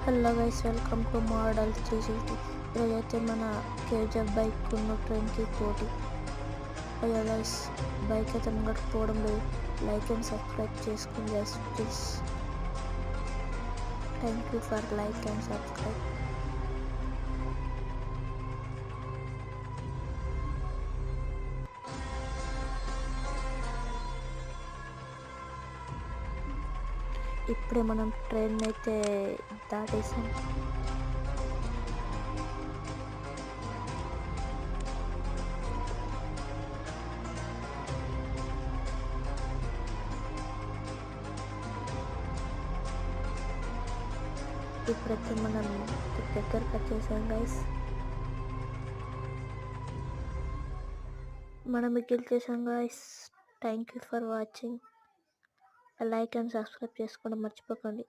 Hello guys, welcome to model 360. ఈరోజైతే మన KGF bike ఉన్న ట్రైన్కి పోటీ. అయ్యో గైస్, బైక్ అయితే ముంగట్టు పోవడం లేదు. లైక్ అండ్ సబ్స్క్రైబ్ చేసుకోండి guys please. Thank you for like and subscribe. ఇప్పుడే మనం ట్రైన్ అయితే దాటేసాం. ఇప్పుడైతే మనం దగ్గరకు వచ్చేసాం గైస్. మనం గెలిచేసాం guys. Thank you for watching. Like and subscribe చేసుకోవడం మర్చిపోకండి.